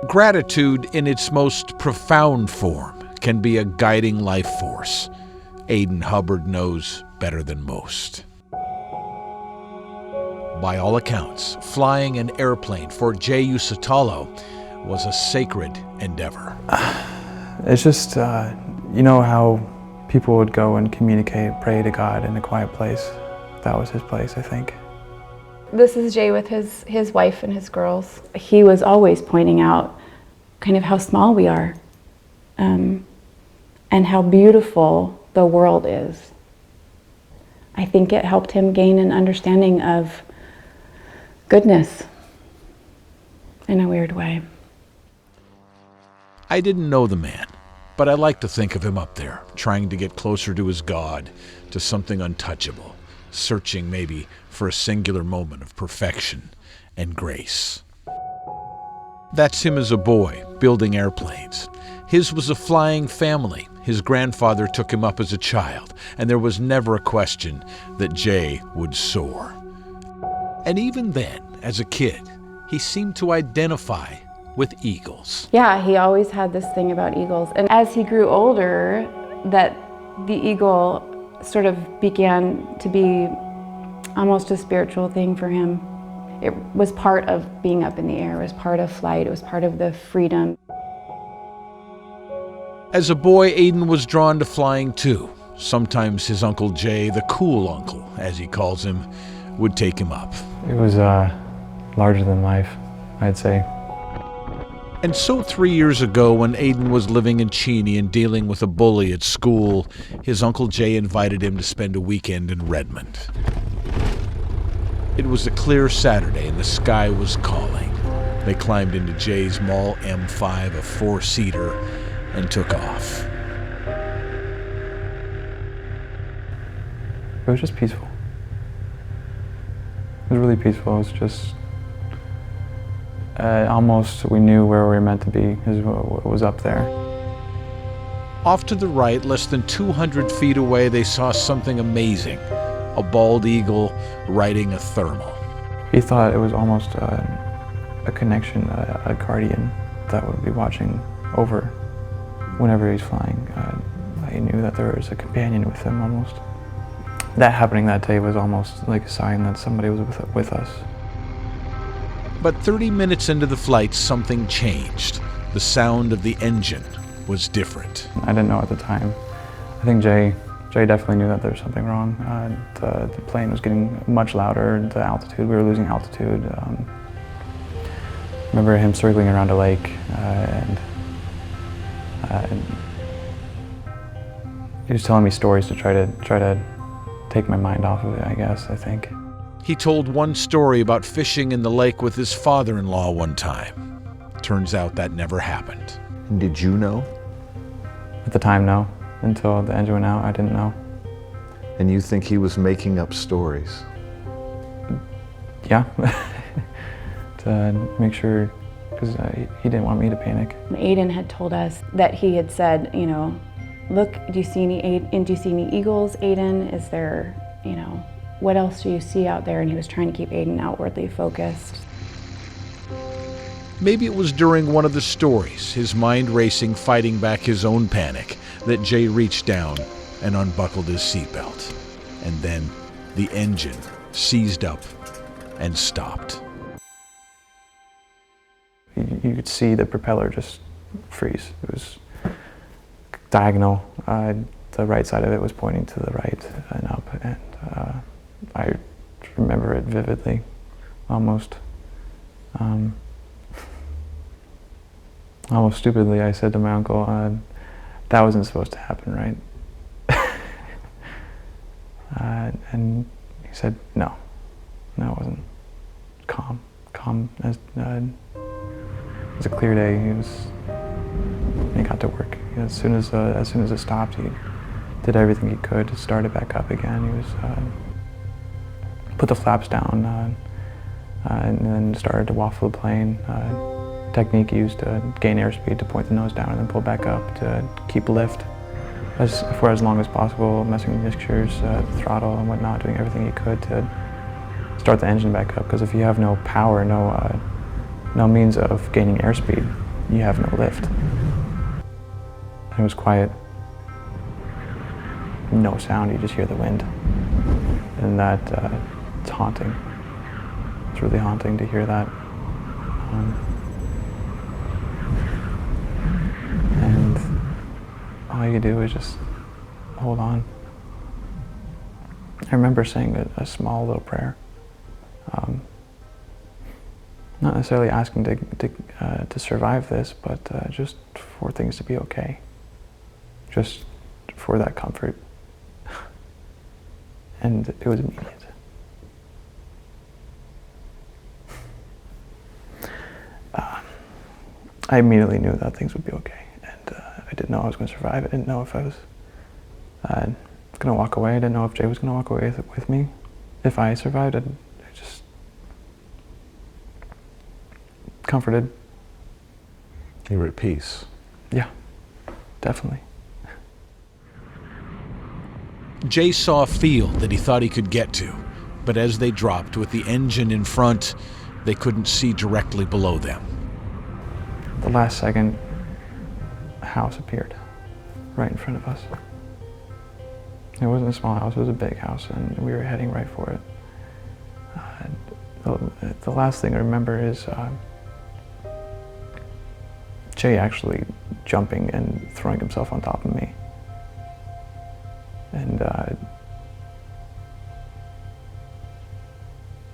Gratitude in its most profound form can be a guiding life force. Aidan Hubbard knows better than most. By all accounts, flying an airplane for Jay Usitalo was a sacred endeavor. It's just, you know how people would go and communicate, pray to God in a quiet place. That was his place, I think. This is Jay with his wife and his girls. He was always pointing out kind of how small we are, and how beautiful the world is. I think it helped him gain an understanding of goodness in a weird way. I didn't know the man, but I like to think of him up there, trying to get closer to his God, to something untouchable, searching maybe for a singular moment of perfection and grace. That's him as a boy, building airplanes. His was a flying family. His grandfather took him up as a child, and there was never a question that Jay would soar. And even then, as a kid, he seemed to identify with eagles. Yeah, he always had this thing about eagles. And as he grew older, that the eagle sort of began to be almost a spiritual thing for him. It was part of being up in the air, it was part of flight, it was part of the freedom. As a boy, Aidan was drawn to flying too. Sometimes his Uncle Jay, the cool uncle, as he calls him, would take him up. It was larger than life, I'd say. And so 3 years ago, when Aidan was living in Cheney and dealing with a bully at school, his Uncle Jay invited him to spend a weekend in Redmond. It was a clear Saturday and the sky was calling. They climbed into Jay's Mall M5, a four-seater, and took off. It was just peaceful. It was really peaceful. It was just almost we knew where we were meant to be, is what was up there. Off to the right, less than 200 feet away, they saw something amazing. A bald eagle riding a thermal. He thought it was almost a connection, a guardian that would be watching over whenever he's flying. He knew that there was a companion with him almost. That happening that day was almost like a sign that somebody was with us. But 30 minutes into the flight, something changed. The sound of the engine was different. I didn't know at the time. I think Jay definitely knew that there was something wrong. The plane was getting much louder, the altitude, we were losing altitude. Remember him circling around a lake, and he was telling me stories to try to take my mind off of it, I guess, I think. He told one story about fishing in the lake with his father-in-law one time. Turns out that never happened. And did you know? At the time, no. Until the engine went out, I didn't know. And you think he was making up stories? Yeah. To make sure, because he didn't want me to panic. Aidan had told us that he had said, you know, look, do you see any eagles, Aidan? Is there, you know, what else do you see out there? And he was trying to keep Aidan outwardly focused. Maybe it was during one of the stories, his mind racing, fighting back his own panic, that Jay reached down and unbuckled his seatbelt. And then the engine seized up and stopped. You could see the propeller just freeze. It was diagonal. The right side of it was pointing to the right and up, and I remember it vividly, almost. Almost stupidly, I said to my uncle, that wasn't supposed to happen, right? And he said, no, it wasn't. Calm as it was a clear day. He got to work. As soon as it stopped, he did everything he could to start it back up again. He was put the flaps down and then started to waffle the plane. Technique used to gain airspeed to point the nose down and then pull back up to keep lift for as long as possible, messing with mixtures, throttle and whatnot, doing everything he could to start the engine back up. Because if you have no power, no means of gaining airspeed, you have no lift. It was quiet. No sound, you just hear the wind. And that, it's haunting. It's really haunting to hear that. And all you do is just hold on. I remember saying a small little prayer. Not necessarily asking to survive this, but just for things to be okay. Just for that comfort. And it was immediate. I immediately knew that things would be okay. And I didn't know I was going to survive. I didn't know if I was going to walk away. I didn't know if Jay was going to walk away with me. If I survived, I just comforted. You were at peace. Yeah, definitely. Jay saw a field that he thought he could get to, but as they dropped with the engine in front, they couldn't see directly below them. The last second, a house appeared right in front of us. It wasn't a small house, it was a big house, and we were heading right for it. The last thing I remember is Jay actually jumping and throwing himself on top of me. And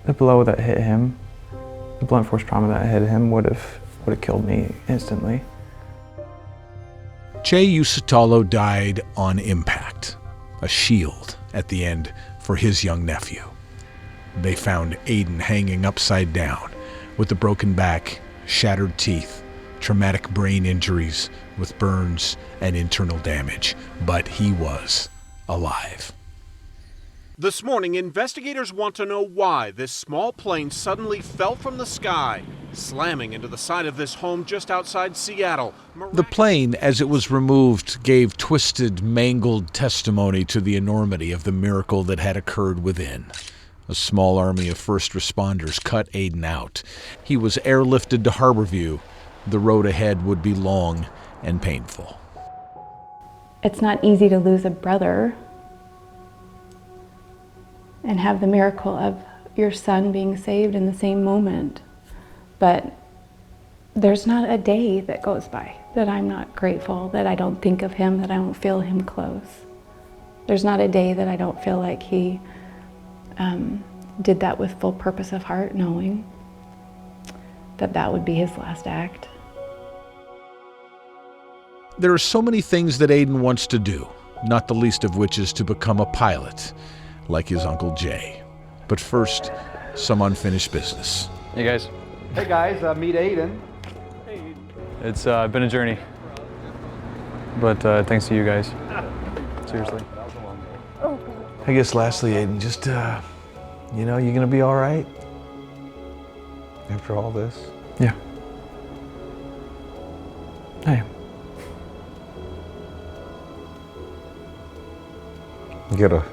the blow that hit him, the blunt force trauma that hit him would have killed me instantly. Jay Usitalo died on impact, a shield at the end for his young nephew. They found Aiden hanging upside down with a broken back, shattered teeth, traumatic brain injuries with burns and internal damage, but he was alive. This morning, investigators want to know why this small plane suddenly fell from the sky, slamming into the side of this home just outside Seattle. The plane, as it was removed, gave twisted, mangled testimony to the enormity of the miracle that had occurred within. A small army of first responders cut Aiden out. He was airlifted to Harborview. The road ahead would be long and painful. It's not easy to lose a brother and have the miracle of your son being saved in the same moment. But there's not a day that goes by that I'm not grateful, that I don't think of him, that I don't feel him close. There's not a day that I don't feel like he did that with full purpose of heart, knowing that that would be his last act. There are so many things that Aiden wants to do, not the least of which is to become a pilot, like his Uncle Jay. But first, some unfinished business. Hey guys. Hey guys, meet Aiden. It's been a journey, but thanks to you guys. Seriously. I guess lastly, Aiden, just, you know, you're gonna be all right after all this? Yeah. I am. You got a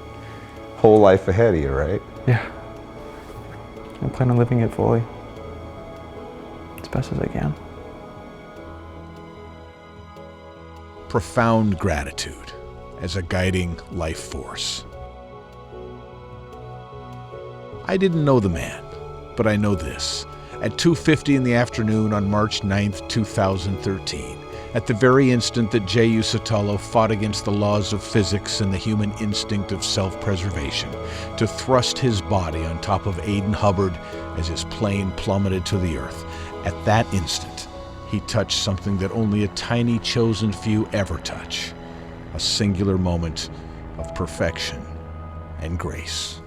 whole life ahead of you, right? Yeah. I plan on living it fully, as best as I can. Profound gratitude as a guiding life force. I didn't know the man, but I know this. At 2:50 in the afternoon on March 9th, 2013, at the very instant that Jay Usitalo fought against the laws of physics and the human instinct of self-preservation to thrust his body on top of Aiden Hubbard as his plane plummeted to the earth, at that instant, he touched something that only a tiny chosen few ever touch, a singular moment of perfection and grace.